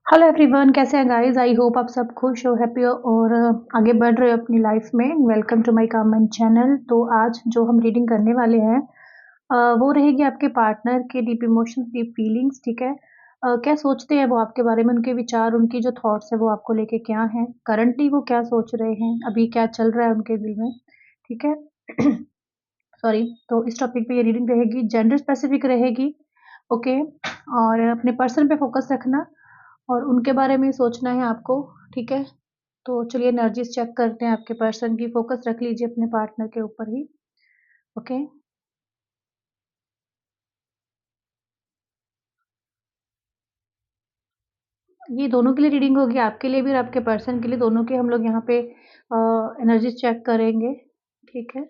Hello everyone, कैसे हैं guys? I hope आप सब खुश हो, हैप्पी हो और आगे बढ़ रहे हो अपनी लाइफ में। Welcome to my comment channel. तो आज जो हम रीडिंग करने वाले हैं वो रहेगी आपके पार्टनर के डीप इमोशंस, डीप फीलिंग्स। ठीक है। क्या सोचते हैं वो आपके बारे में, उनके विचार, उनकी जो थॉट्स है वो आपको लेके क्या हैं, करंटली वो क्या सोच रहे हैं, अभी क्या चल रहा है उनके दिल में। ठीक है। सॉरी। तो इस टॉपिक पे ये रीडिंग रहेगी, जेंडर स्पेसिफिक रहेगी। ओके। और अपने पर्सन पे फोकस रखना और उनके बारे में सोचना है आपको। ठीक है। तो चलिए एनर्जीज चेक करते हैं आपके पर्सन की। फोकस रख लीजिए अपने पार्टनर के ऊपर ही। ओके। ये दोनों के लिए रीडिंग होगी, आपके लिए भी और आपके पर्सन के लिए, दोनों के हम लोग यहाँ पे एनर्जी चेक करेंगे। ठीक है।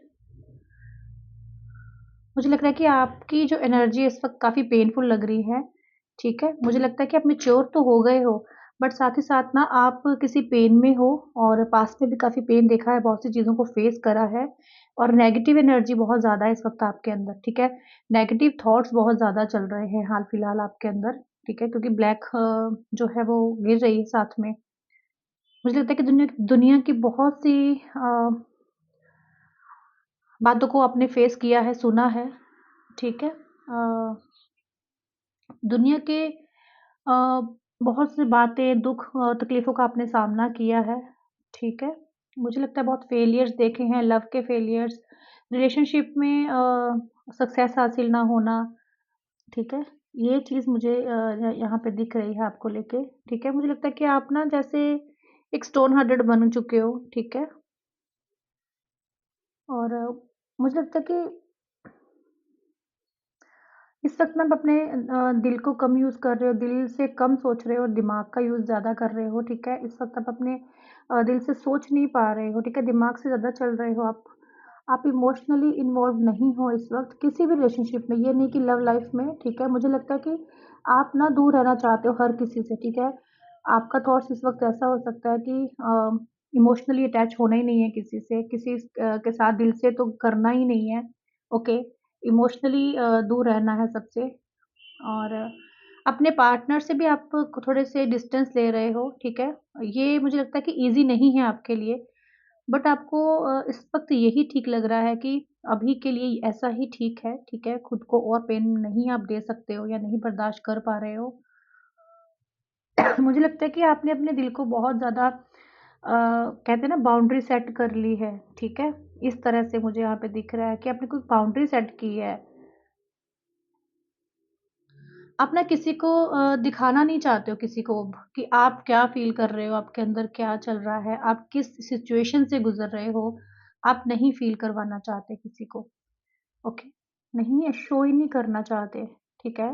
मुझे लग रहा है कि आपकी जो एनर्जी इस वक्त काफी पेनफुल लग रही है। ठीक है। मुझे लगता है कि आप मेच्योर तो हो गए हो, बट साथ ही साथ ना आप किसी पेन में हो और पास्ट में भी काफी पेन देखा है, बहुत सी चीजों को फेस करा है और नेगेटिव एनर्जी बहुत ज्यादा है इस वक्त आपके अंदर। ठीक है। नेगेटिव थॉट्स बहुत ज्यादा चल रहे हैं हाल फिलहाल आपके अंदर। ठीक है, क्योंकि ब्लैक जो है वो गिर रही है साथ में। मुझे लगता है कि दुनिया दुनिया की बहुत सी बातों को आपने फेस किया है, सुना है। ठीक है। दुनिया के बहुत सी बातें, दुख और तकलीफ़ों का आपने सामना किया है। ठीक है। मुझे लगता है बहुत फेलियर्स देखे हैं, लव के फेलियर्स, रिलेशनशिप में सक्सेस हासिल ना होना। ठीक है। ये चीज़ मुझे यहाँ पे दिख रही है आपको लेके। ठीक है। मुझे लगता है कि आप ना जैसे एक स्टोन हार्टेड बन चुके हो। ठीक है। और मुझे लगता है कि इस वक़्त ना आप अपने दिल को कम यूज़ कर रहे हो, दिल से कम सोच रहे हो और दिमाग का यूज़ ज़्यादा कर रहे हो। ठीक है। इस वक़्त आप अपने दिल से सोच नहीं पा रहे हो। ठीक है। दिमाग से ज़्यादा चल रहे हो आप। आप इमोशनली इन्वॉल्व नहीं हो इस वक़्त किसी भी रिलेशनशिप में, ये नहीं कि लव लाइफ़ में। ठीक है। मुझे लगता है कि आप ना दूर रहना चाहते हो हर किसी से। ठीक है। आपका थॉट्स इस वक़्त ऐसा हो सकता है कि इमोशनली अटैच होना ही नहीं है किसी से, किसी के साथ दिल से तो करना ही नहीं है। ओके। इमोशनली दूर रहना है सबसे। और अपने पार्टनर से भी आप थोड़े से डिस्टेंस ले रहे हो। ठीक है। ये मुझे लगता है कि ईज़ी नहीं है आपके लिए, बट आपको इस वक़्त यही ठीक लग रहा है कि अभी के लिए ऐसा ही ठीक है। ठीक है। खुद को और पेन नहीं आप दे सकते हो या नहीं बर्दाश्त कर पा रहे हो। मुझे लगता है कि आपने अपने दिल को बहुत ज़्यादा कहते हैं ना बाउंड्री सेट कर ली है। ठीक है। इस तरह से मुझे यहाँ पे दिख रहा है कि आपने कोई बाउंड्री सेट की है। आप ना किसी को दिखाना नहीं चाहते हो किसी को कि आप क्या फ़ील कर रहे हो, आपके अंदर क्या चल रहा है, आप किस सिचुएशन से गुज़र रहे हो, आप नहीं फ़ील करवाना चाहते किसी को। ओके। नहीं है, शो ही नहीं करना चाहते। ठीक है।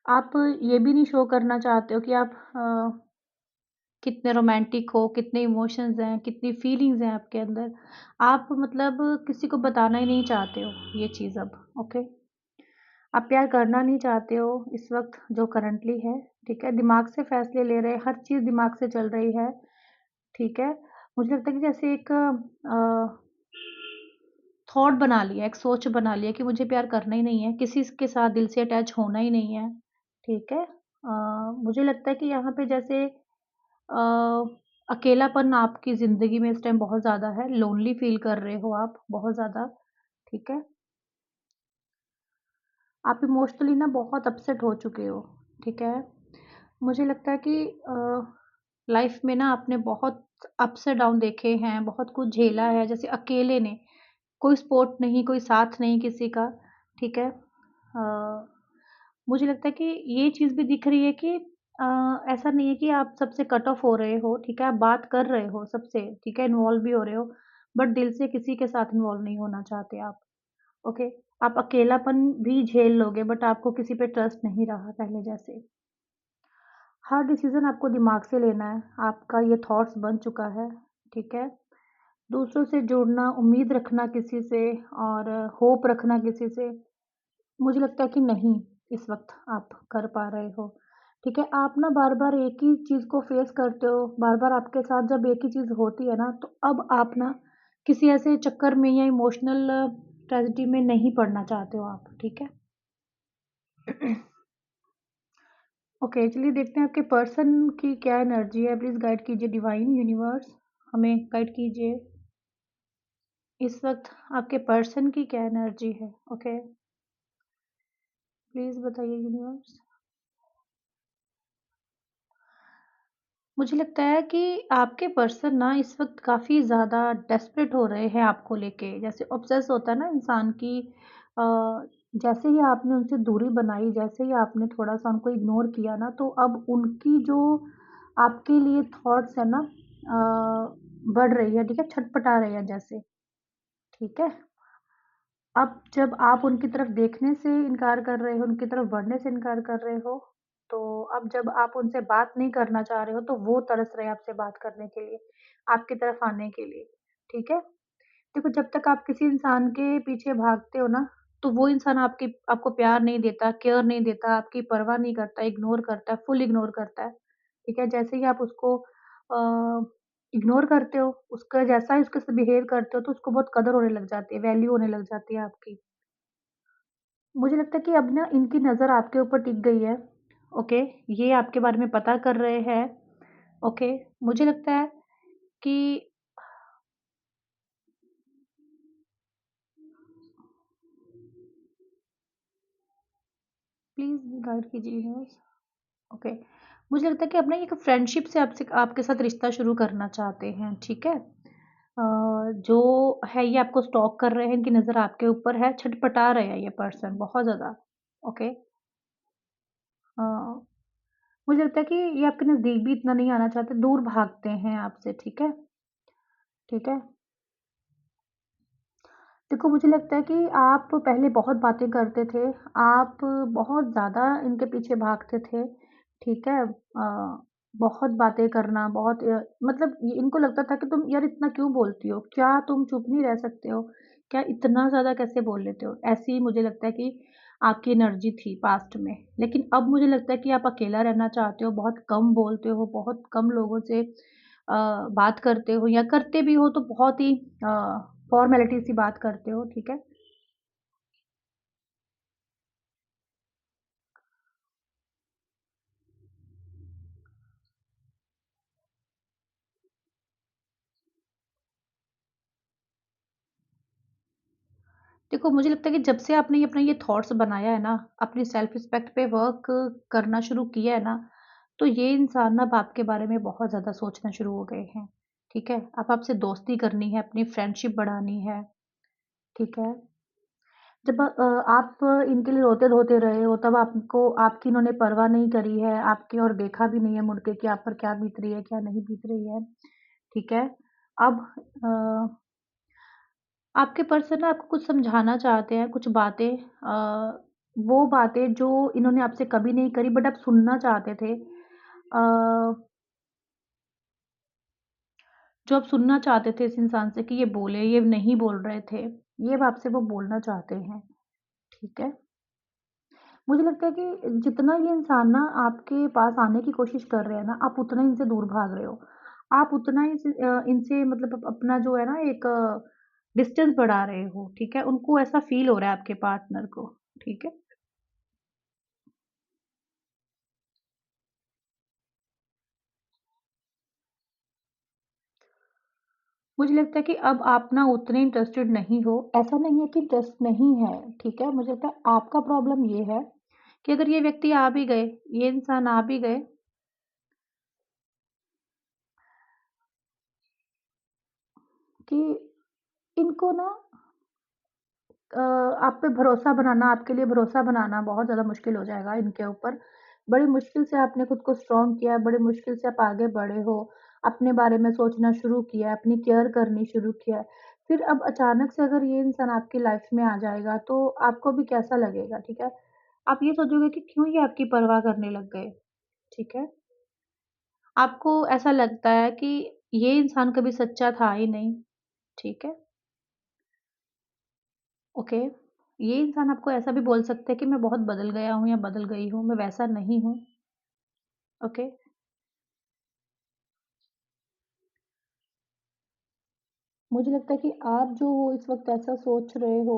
आप ये भी नहीं शो करना चाहते हो कि आप कितने रोमांटिक हो, कितने इमोशंस हैं, कितनी फीलिंग्स हैं आपके अंदर। आप मतलब किसी को बताना ही नहीं चाहते हो ये चीज़ अब। ओके। आप प्यार करना नहीं चाहते हो इस वक़्त जो करंटली है। ठीक है। दिमाग से फ़ैसले ले रहे हैं, हर चीज़ दिमाग से चल रही है। ठीक है। मुझे लगता है कि जैसे एक थॉट बना लिया, एक सोच बना लिया कि मुझे प्यार करना ही नहीं है, किसी के साथ दिल से अटैच होना ही नहीं है। ठीक है। मुझे लगता है कि यहाँ पे जैसे अकेलापन आपकी ज़िंदगी में इस टाइम बहुत ज़्यादा है, लोनली फ़ील कर रहे हो आप बहुत ज़्यादा। ठीक है। आप इमोशनली ना बहुत अपसेट हो चुके हो। ठीक है। मुझे लगता है कि लाइफ में ना आपने बहुत अप्स एंड डाउन देखे हैं, बहुत कुछ झेला है, जैसे अकेले ने, कोई सपोर्ट नहीं, कोई साथ नहीं किसी का। ठीक है। मुझे लगता है कि ये चीज़ भी दिख रही है कि ऐसा नहीं है कि आप सबसे कट ऑफ हो रहे हो। ठीक है। आप बात कर रहे हो सबसे। ठीक है। इन्वॉल्व भी हो रहे हो, बट दिल से किसी के साथ इन्वॉल्व नहीं होना चाहते आप। ओके। आप अकेलापन भी झेल लोगे, बट आपको किसी पे ट्रस्ट नहीं रहा पहले जैसे। हर डिसीज़न आपको दिमाग से लेना है, आपका ये थॉट्स बन चुका है। ठीक है। दूसरों से जुड़ना, उम्मीद रखना किसी से और होप रखना किसी से, मुझे लगता है कि नहीं, इस वक़्त आप कर पा रहे हो। ठीक है। आप ना बार-बार एक ही चीज़ को फ़ेस करते हो, बार-बार आपके साथ जब एक ही चीज़ होती है ना, तो अब आप ना किसी ऐसे चक्कर में या इमोशनल ट्रेजेडी में नहीं पड़ना चाहते हो आप। ठीक है। ओके, चलिए देखते हैं आपके पर्सन की क्या एनर्जी है। प्लीज़ गाइड कीजिए डिवाइन यूनिवर्स, हमें गाइड कीजिए। इस वक़्त आपके पर्सन की क्या एनर्जी है? ओके, प्लीज़ बताइए यूनिवर्स। मुझे लगता है कि आपके पर्सन ना इस वक़्त काफ़ी ज़्यादा डेस्परेट हो रहे हैं आपको लेके। जैसे ऑब्सेस होता है ना इंसान की अ, जैसे ही आपने उनसे दूरी बनाई, जैसे ही आपने थोड़ा-सा उनको इग्नोर किया ना, तो अब उनकी जो आपके लिए थॉट्स है ना बढ़ रही है, ठीक है? छटपटा रहे हैं जैसे, ठीक है? अब जब आप उनकी तरफ देखने से इनकार कर रहे हो, उनकी तरफ बढ़ने से इनकार कर रहे हो, तो अब जब आप उनसे बात नहीं करना चाह रहे हो, तो वो तरस रहे हैं आपसे बात करने के लिए, आपकी तरफ आने के लिए, ठीक है? देखो, जब तक आप किसी इंसान के पीछे भागते हो ना, तो वो इंसान आपको प्यार नहीं देता, केयर नहीं देता, आपकी परवाह नहीं करता, इग्नोर करता है, फुल इग्नोर करता है, ठीक है? जैसे ही आप उसको इग्नोर करते हो, उसका जैसा ही उसके साथ बिहेव करते हो, तो उसको बहुत कदर होने लग जाती है, वैल्यू होने लग जाती है आपकी। मुझे लगता है कि अब ना इनकी नज़र आपके ऊपर टिक गई है, ओके? ये आपके बारे में पता कर रहे हैं, ओके? मुझे लगता है कि प्लीज़ गाइड कीजिए यूनिवर्स, ओके। मुझे लगता है कि अब ना एक फ्रेंडशिप से आपसे आपके साथ रिश्ता शुरू करना चाहते हैं, ठीक है? जो है ये आपको स्टॉक कर रहे हैं, इनकी नज़र आपके ऊपर है, छटपटा रहे हैं ये पर्सन बहुत ज़्यादा, ओके? अ, मुझे लगता है कि ये आपके नज़दीक भी इतना नहीं आना चाहते, दूर भागते हैं आपसे, ठीक है? ठीक है? देखो, मुझे लगता है कि आप पहले बहुत बातें करते थे, आप बहुत ज़्यादा इनके पीछे भागते थे, ठीक है? बहुत बातें करना, बहुत मतलब ये इनको लगता था कि तुम यार इतना क्यों बोलती हो? क्या तुम चुप नहीं रह सकते हो? क्या इतना ज़्यादा कैसे बोल लेते हो? ऐसी मुझे लगता है कि आपकी एनर्जी थी पास्ट में। लेकिन अब मुझे लगता है कि आप अकेला रहना चाहते हो, बहुत कम बोलते हो, बहुत कम लोगों से बात करते हो या करते भी हो तो बहुत ही फॉर्मेलिटी सी बात करते हो, ठीक है? देखो, मुझे लगता है कि जब से आपने ये अपना ये थॉट्स बनाया है ना, अपनी सेल्फ रिस्पेक्ट पे वर्क करना शुरू किया है ना, तो ये इंसान ना अब आपके बारे में बहुत ज़्यादा सोचना शुरू हो गए हैं, ठीक है? अब आपसे दोस्ती करनी है, अपनी फ्रेंडशिप बढ़ानी है, ठीक है? जब आप इनके लिए रोते-धोते रहे हो, तब आपको आपकी इन्होंने परवाह नहीं करी है, आपकी ओर देखा भी नहीं है मुड़ के कि आप पर क्या बीत रही है, क्या नहीं बीत रही है, ठीक है? अब अ आपके पर्सन ना आपको कुछ समझाना चाहते हैं, कुछ बातें वो बातें जो इन्होंने आपसे कभी नहीं करी बट आप सुनना चाहते थे। जो आप सुनना चाहते थे इस इंसान से कि ये बोले, ये नहीं बोल रहे थे, ये अब आपसे वो बोलना चाहते हैं, ठीक है? मुझे लगता है कि जितना ये इंसान ना आपके पास आने की कोशिश कर रहे हैं ना, आप उतना इनसे दूर भाग रहे हो। आप उतना ही इनसे मतलब अपना जो है ना एक डिस्टेंस बढ़ा रहे हो, ठीक है? उनको ऐसा फ़ील हो रहा है आपके पार्टनर को, ठीक है? मुझे लगता है कि अब आप ना उतने इंटरेस्टेड नहीं हो। ऐसा नहीं है कि इंटरेस्ट नहीं है, ठीक है? मुझे लगता है आपका प्रॉब्लम ये है कि अगर ये व्यक्ति आ भी गए, ये इंसान आ भी गए कि इनको ना आप पे भरोसा बनाना आपके लिए भरोसा बनाना बहुत ज़्यादा मुश्किल हो जाएगा इनके ऊपर। बड़ी मुश्किल से आपने खुद को स्ट्रॉन्ग किया है, बड़ी मुश्किल से आप आगे बढ़े हो, अपने बारे में सोचना शुरू किया है, अपनी केयर करनी शुरू किया है। फिर अब अचानक से अगर ये इंसान आपकी लाइफ़ में आ जाएगा, तो आपको भी कैसा लगेगा, ठीक है? आप ये सोचोगे कि क्यों ये आपकी परवाह करने लग गए, ठीक है? आपको ऐसा लगता है कि ये इंसान कभी सच्चा था ही नहीं, ठीक है? ओके। ये इंसान आपको ऐसा भी बोल सकता है कि मैं बहुत बदल गया हूँ या बदल गई हूँ, मैं वैसा नहीं हूँ, ओके। मुझे लगता है कि आप जो हो इस वक़्त ऐसा सोच रहे हो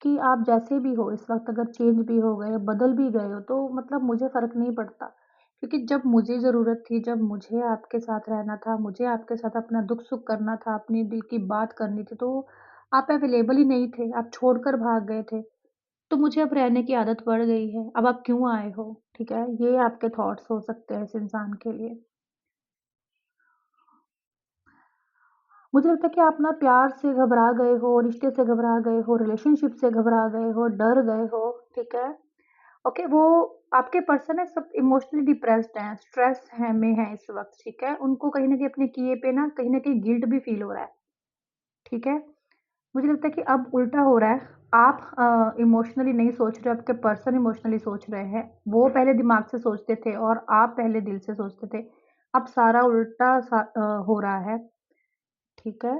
कि आप जैसे भी हो इस वक़्त अगर चेंज भी हो गए, बदल भी गए हो तो मतलब मुझे फ़र्क नहीं पड़ता। क्योंकि जब मुझे ज़रूरत थी, जब मुझे आपके साथ रहना था, मुझे आपके साथ अपना दुःख-सुख करना था, अपनी दिल की बात करनी थी, तो आप अवेलेबल ही नहीं थे, आप छोड़कर भाग गए थे। तो मुझे अब रहने की आदत पड़ गई है, अब आप क्यों आए हो? ठीक है? ये आपके थॉट्स हो सकते हैं इस इंसान के लिए। मुझे लगता है कि आप ना प्यार से घबरा गए हो, रिश्ते से घबरा गए हो, रिलेशनशिप से घबरा गए हो, डर गए हो, ठीक है? ओके, वो आपके पर्सन है सब इमोशनली डिप्रेस्ड हैं, स्ट्रेस है में हैं इस वक़्त, ठीक है? उनको कहीं न कहीं अपने किए पे ना कहीं न कहीं गिल्ट भी फ़ील हो रहा है, ठीक है? मुझे लगता है कि अब उल्टा हो रहा है, आप इमोशनली नहीं सोच रहे हो, आपके पर्सन इमोशनली सोच रहे हैं। वो पहले दिमाग से सोचते थे और आप पहले दिल से सोचते थे। अब सारा उल्टा हो रहा है, ठीक है?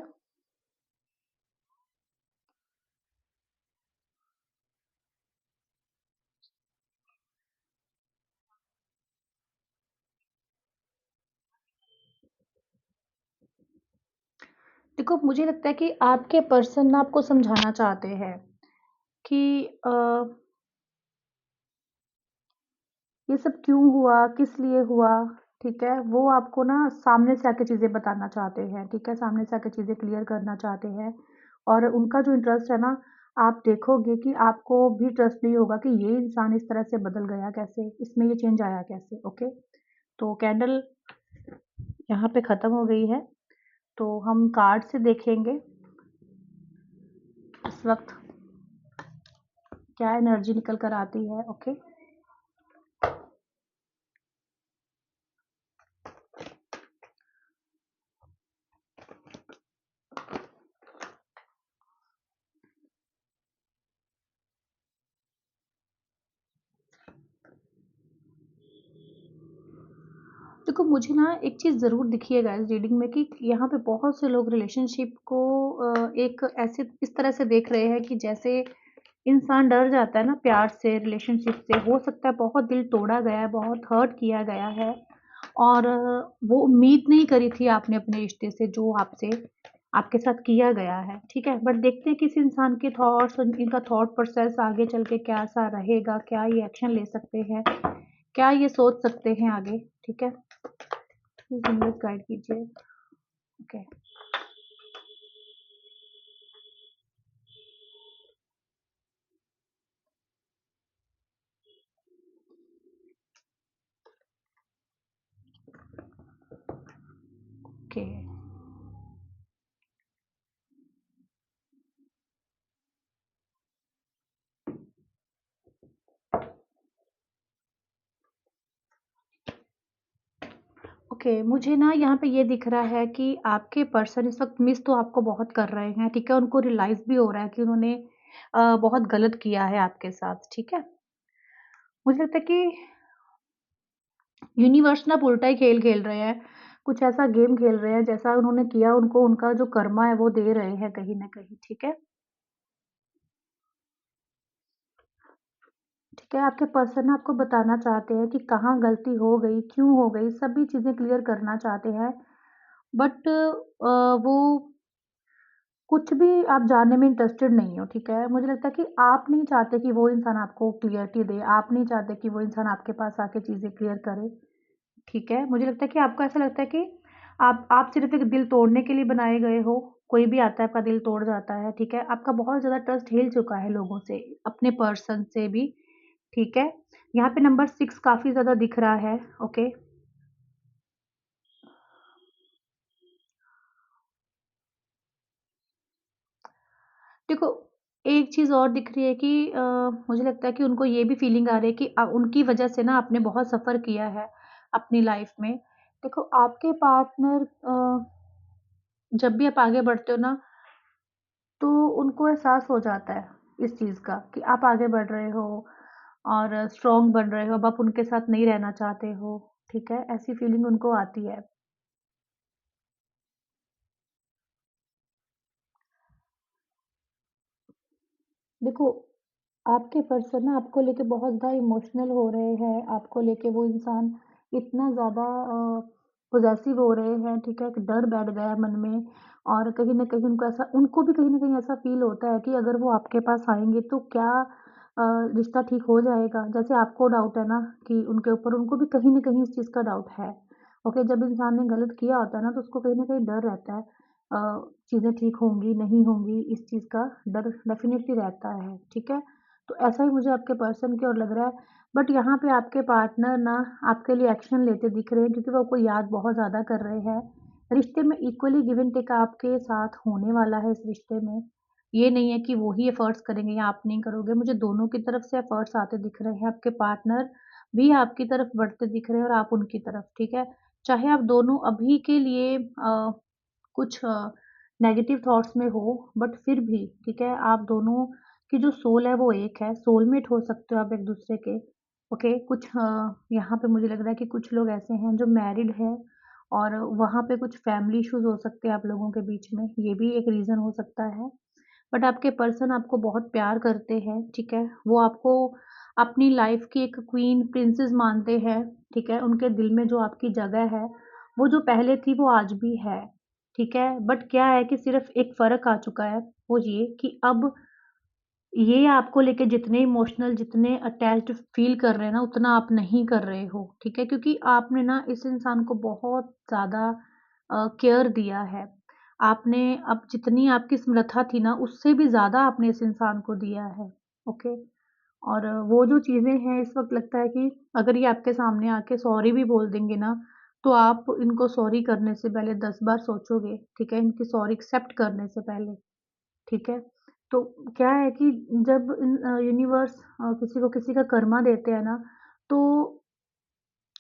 देखो, मुझे लगता है कि आपके पर्सन ना आपको समझाना चाहते हैं कि अ, ये सब क्यों हुआ, किस लिए हुआ, ठीक है? वो आपको ना सामने से आके चीज़ें बताना चाहते हैं, ठीक है? सामने से आके चीज़ें क्लियर करना चाहते हैं और उनका जो इंटरेस्ट है ना, आप देखोगे कि आपको भी ट्रस्ट नहीं होगा कि ये इंसान इस तरह से बदल गया कैसे? इसमें ये चेंज आया कैसे? ओके? तो कैंडल यहाँ पे ख़त्म हो गई है, तो हम कार्ड से देखेंगे इस वक़्त क्या एनर्जी निकल कर आती है, ओके? देखो, मुझे ना एक चीज़ ज़रूर दिखी है गाइस रीडिंग में कि यहाँ पे बहुत से लोग रिलेशनशिप को एक ऐसे इस तरह से देख रहे हैं कि जैसे इंसान डर जाता है ना प्यार से, रिलेशनशिप से, हो सकता है बहुत दिल तोड़ा गया है, बहुत हर्ट किया गया है और वो उम्मीद नहीं करी थी आपने अपने रिश्ते से जो आपसे आपके साथ किया गया है, ठीक है? बट देखते हैं कि इस इंसान के थॉट्स और इनका थॉट प्रोसेस आगे चल के कैसा रहेगा, क्या ये एक्शन ले सकते हैं, क्या ये सोच सकते हैं आगे, ठीक है? प्लीज़ यूनिवर्स गाइड कीजिए। Okay, okay, okay. मुझे ना यहाँ पे ये दिख रहा है कि आपके पर्सन इस वक़्त मिस तो आपको बहुत कर रहे हैं, ठीक है? उनको रियलाइज़ भी हो रहा है कि उन्होंने बहुत गलत किया है आपके साथ, ठीक है? मुझे लगता है कि यूनिवर्स ना अब उल्टा ही खेल खेल रहे हैं। कुछ ऐसा गेम खेल रहे हैं जैसा उन्होंने किया उनको उनका जो कर्मा है वो दे रहे हैं कहीं न कहीं, ठीक है? ठीक है, आपके पर्सन आपको बताना चाहते हैं कि कहाँ गलती हो गई, क्यों हो गई, सभी चीज़ें क्लियर करना चाहते हैं। बट वो कुछ भी आप जानने में इंटरेस्टेड नहीं हो, ठीक है? मुझे लगता है कि आप नहीं चाहते कि वो इंसान आपको क्लियरिटी दे, आप नहीं चाहते कि वो इंसान आपके पास आके चीज़ें क्लियर करे, ठीक है? मुझे लगता है कि आपको ऐसा लगता है कि आप सिर्फ़ एक दिल तोड़ने के लिए बनाए गए हो, कोई भी आता है आपका दिल तोड़ जाता है, ठीक है? आपका बहुत ज़्यादा ट्रस्ट हिल चुका है लोगों से, अपने पर्सन से भी, ठीक है? यहाँ पे नंबर 6 काफ़ी ज़्यादा दिख रहा है, ओके? देखो, एक चीज़ और दिख रही है कि मुझे लगता है कि उनको ये भी फीलिंग आ रही है कि उनकी वज़ह से ना आपने बहुत सफ़र किया है अपनी लाइफ़ में। देखो, आपके पार्टनर जब भी आप आगे बढ़ते हो ना, तो उनको एहसास हो जाता है इस चीज़ का कि आप आगे बढ़ रहे हो और स्ट्रॉन्ग बन रहे हो, अब आप उनके साथ नहीं रहना चाहते हो, ठीक है? ऐसी फीलिंग उनको आती है। देखो, आपके पर्सन ना आपको लेके बहुत ज़्यादा इमोशनल हो रहे हैं, आपको लेके वो इंसान इतना ज़्यादा पॉसेसिव हो रहे हैं, ठीक है? कि डर बैठ गया है मन में और कहीं न कहीं उनको भी कहीं न कहीं ऐसा फ़ील होता है कि अगर वो आपके पास आएँगे तो क्या रिश्ता ठीक हो जाएगा। जैसे आपको डाउट है ना कि उनके ऊपर, उनको भी कहीं न कहीं इस चीज़ का डाउट है। ओके, जब इंसान ने गलत किया होता है ना, तो उसको कहीं न कहीं डर रहता है। चीज़ें ठीक होंगी, नहीं होंगी, इस चीज़ का डर डेफ़िनेटली रहता है, ठीक है? तो ऐसा ही मुझे आपके पर्सन की ओर लग रहा है। बट यहाँ पे आपके पार्टनर ना आपके लिए एक्शन लेते दिख रहे हैं, क्योंकि वो आपको याद बहुत ज़्यादा कर रहे हैं। रिश्ते में इक्वली गिव एंड टेक आपके साथ होने वाला है इस रिश्ते में। ये नहीं है कि वो ही एफर्ट्स करेंगे या आप नहीं करोगे, मुझे दोनों की तरफ से एफर्ट्स आते दिख रहे हैं। आपके पार्टनर भी आपकी तरफ बढ़ते दिख रहे हैं और आप उनकी तरफ, ठीक है? चाहे आप दोनों अभी के लिए कुछ नेगेटिव थॉट्स में हो, बट फिर भी, ठीक है, आप दोनों की जो सोल है वो एक है, सोलमेट हो सकते हो आप एक-दूसरे के, ओके? कुछ यहाँ पे मुझे लग रहा है कि कुछ लोग ऐसे हैं जो मैरिड हैं और वहाँ पे कुछ फैमिली इश्यूज़ हो सकते हैं आप लोगों के बीच में, ये भी एक रीज़न हो सकता है। बट आपके पर्सन आपको बहुत प्यार करते हैं, ठीक है? वो आपको अपनी लाइफ़ की एक क्वीन, प्रिंसेस मानते हैं, ठीक है? उनके दिल में जो आपकी जगह है, वो जो पहले थी वो आज भी है, ठीक है? बट क्या है कि सिर्फ़ एक फ़र्क आ चुका है, वो ये कि अब ये आपको लेके जितने इमोशनल, जितने अटैच्ड फ़ील कर रहे हैं ना, उतना आप नहीं कर रहे हो, ठीक है? क्योंकि आपने ना इस इंसान को बहुत ज़्यादा केयर दिया है। आपने अब जितनी आपकी समर्था थी ना, उससे भी ज़्यादा आपने इस इंसान को दिया है, ओके? और वो जो चीज़ें हैं, इस वक़्त लगता है कि अगर ये आपके सामने आके सॉरी भी बोल देंगे ना, तो आप इनको सॉरी करने से पहले 10 बार सोचोगे, ठीक है? इनकी सॉरी एक्सेप्ट करने से पहले। ठीक है? तो क्या है कि जब यूनिवर्स किसी को किसी का कर्मा देते हैं ना, तो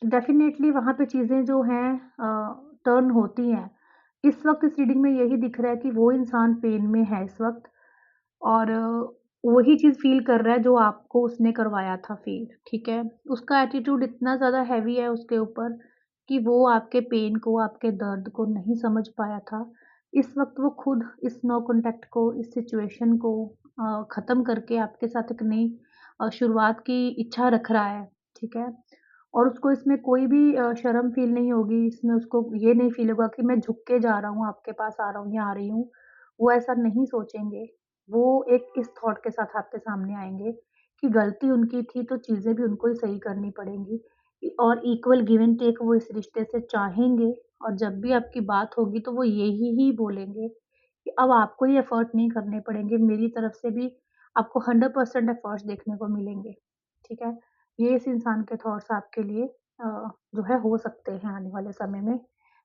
डेफ़िनेटली वहाँ पे चीज़ें जो हैं टर्न होती हैं। इस वक़्त इस रीडिंग में यही दिख रहा है कि वो इंसान पेन में है इस वक़्त और वही चीज़ फ़ील कर रहा है जो आपको उसने करवाया था फ़ील, ठीक है? उसका एटीट्यूड इतना ज़्यादा हेवी है उसके ऊपर कि वो आपके पेन को, आपके दर्द को नहीं समझ पाया था। इस वक़्त वो खुद इस नो कॉन्टैक्ट को, इस सिचुएशन को ख़त्म करके आपके साथ एक नई शुरुआत की इच्छा रख रहा है, ठीक है? और उसको इसमें कोई भी शर्म फ़ील नहीं होगी, इसमें उसको ये नहीं फ़ील होगा कि मैं झुक के जा रहा हूँ, आपके पास आ रहा हूँ या आ रही हूँ। वो ऐसा नहीं सोचेंगे। वो एक इस थॉट के साथ आपके सामने आएँगे कि गलती उनकी थी तो चीज़ें भी उनको ही सही करनी पड़ेंगी और इक्वल गिव एंड टेक वो इस रिश्ते से चाहेंगे और जब भी आपकी बात होगी तो वो यही ही बोलेंगे कि अब आपको ही एफ़र्ट नहीं करने पड़ेंगे, मेरी तरफ से भी आपको 100% एफ़र्ट्स देखने को मिलेंगे, ठीक है? ये इस इंसान के थॉट्स आपके लिए जो है हो सकते हैं आने वाले समय में।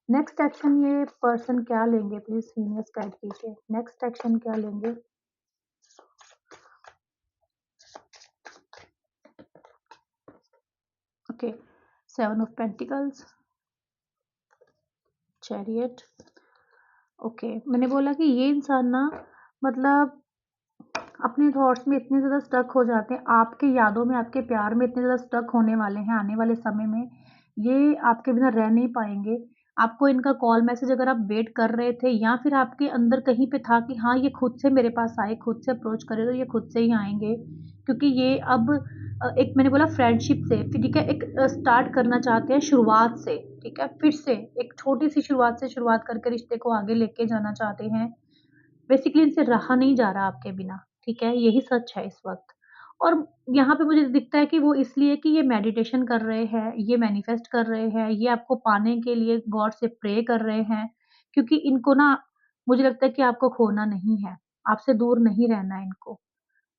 नेक्स्ट एक्शन ये पर्सन क्या लेंगे प्लीज़ यूनिवर्स गाइड कीजिए। नेक्स्ट एक्शन क्या लेंगे? Okay, 7 of pentacles, chariot, okay. मैंने बोला कि ये इंसान ना मतलब अपने थॉट्स में इतने ज़्यादा स्टक हो जाते हैं, आपकी यादों में, आपके प्यार में इतने ज़्यादा स्टक होने वाले हैं आने वाले समय में, ये आपके बिना रह नहीं पाएँगे। आपको इनका कॉल मैसेज अगर आप वेट कर रहे थे या फिर आपके अंदर कहीं पे था कि हाँ, ये खुद से मेरे पास आए, खुद से अप्रोच करे तो ये खुद से ही आएँगे। क्योंकि ये अब एक मैंने बोला फ्रेंडशिप से फिर ठीक है, एक स्टार्ट करना चाहते हैं शुरुआत से, ठीक है? फिर से एक छोटी-सी शुरुआत से शुरुआत करके रिश्ते को आगे लेके जाना चाहते हैं। बेसिकली इनसे रहा नहीं जा रहा आपके बिना, ठीक है? यही सच है इस वक़्त। और यहाँ पे मुझे दिखता है कि वो इसलिए कि ये मेडिटेशन कर रहे हैं, ये मैनिफेस्ट कर रहे हैं, ये आपको पाने के लिए गॉड से प्रे कर रहे हैं, क्योंकि इनको ना मुझे लगता है कि आपको खोना नहीं है, आपसे दूर नहीं रहना है इनको।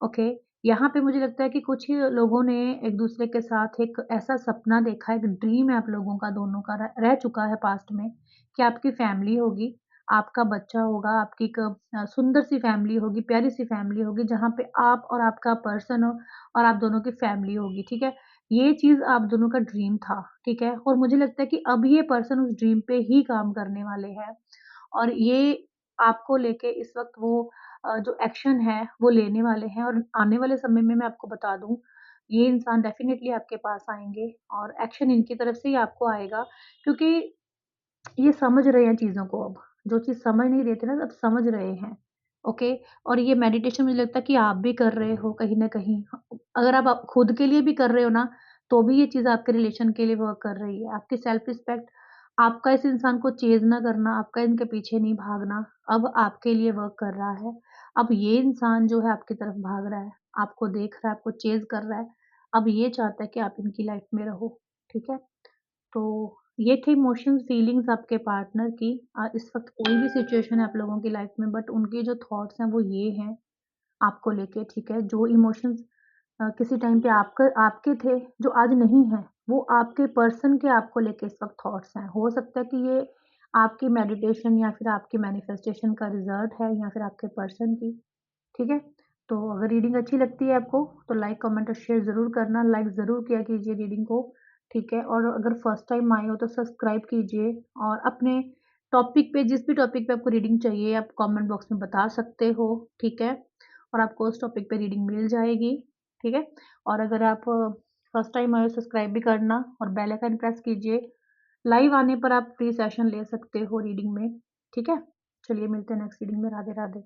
ओके, यहाँ पे मुझे लगता है कि कुछ ही लोगों ने एक-दूसरे के साथ एक ऐसा सपना देखा है, एक ड्रीम है आप लोगों का दोनों का रह चुका है पास्ट में कि आपकी फैमिली होगी, आपका बच्चा होगा, आपकी एक सुंदर-सी फैमिली होगी, प्यारी-सी फैमिली होगी, जहाँ पे आप और आपका पर्सन हो और आप दोनों की फैमिली होगी, ठीक है? ये चीज़ आप दोनों का ड्रीम था, ठीक है? और मुझे लगता है कि अब ये पर्सन उस ड्रीम पे ही काम करने वाले हैं और ये आपको लेके इस वक़्त वो जो एक्शन है वो लेने वाले हैं और आने वाले समय में मैं आपको बता दूँ, ये इंसान डेफ़िनेटली आपके पास आएँगे और एक्शन इनकी तरफ से ही आपको आएगा क्योंकि ये समझ रहे हैं चीज़ों को अब। जो चीज़ समझ नहीं रहे थे ना, अब समझ रहे हैं, ओके? और ये मेडिटेशन मुझे लगता है कि आप भी कर रहे हो कहीं न कहीं। अगर आप खुद के लिए भी कर रहे हो ना, तो भी ये चीज़ आपके रिलेशन के लिए वर्क कर रही है। आपकी सेल्फ रिस्पेक्ट, आपका इस इंसान को चेज़ ना करना, आपका इनके पीछे नहीं भागना, अब आपके लिए वर्क कर रहा है। अब ये इंसान जो है आपकी तरफ भाग रहा है, आपको देख रहा है, आपको चेज़ कर रहा है, अब ये चाहता है कि आप इनकी लाइफ़ में रहो, ठीक है? तो ये थे इमोशंस, फीलिंग्स आपके पार्टनर की। इस वक़्त कोई भी सिचुएशन है आप लोगों की लाइफ़ में, बट उनके जो थॉट्स हैं वो ये हैं आपको लेके, ठीक है? जो इमोशंस किसी टाइम पे आपके थे, जो आज नहीं हैं, वो आपके पर्सन के आपको लेके इस वक़्त थॉट्स हैं। हो सकता है कि ये आपकी मेडिटेशन या फिर आपकी मैनिफेस्टेशन का रिज़ल्ट है या फिर आपके पर्सन की, ठीक है? तो अगर रीडिंग अच्छी लगती है आपको, तो लाइक, कमेंट और शेयर ज़रूर करना, लाइक ज़रूर किया कीजिए रीडिंग को, ठीक है? और अगर फर्स्ट टाइम आए हो तो सब्सक्राइब कीजिए और अपने टॉपिक पे, जिस भी टॉपिक पे आपको रीडिंग चाहिए, आप कमेंट बॉक्स में बता सकते हो, ठीक है? और आपको उस टॉपिक पे रीडिंग मिल जाएगी, ठीक है? और अगर आप फर्स्ट टाइम आए हो, सब्सक्राइब भी करना और बेल आइकन प्रेस कीजिए। लाइव आने पर आप फ्री सेशन ले सकते हो रीडिंग में, ठीक है? चलिए मिलते हैं नेक्स्ट रीडिंग में। राधे, राधे।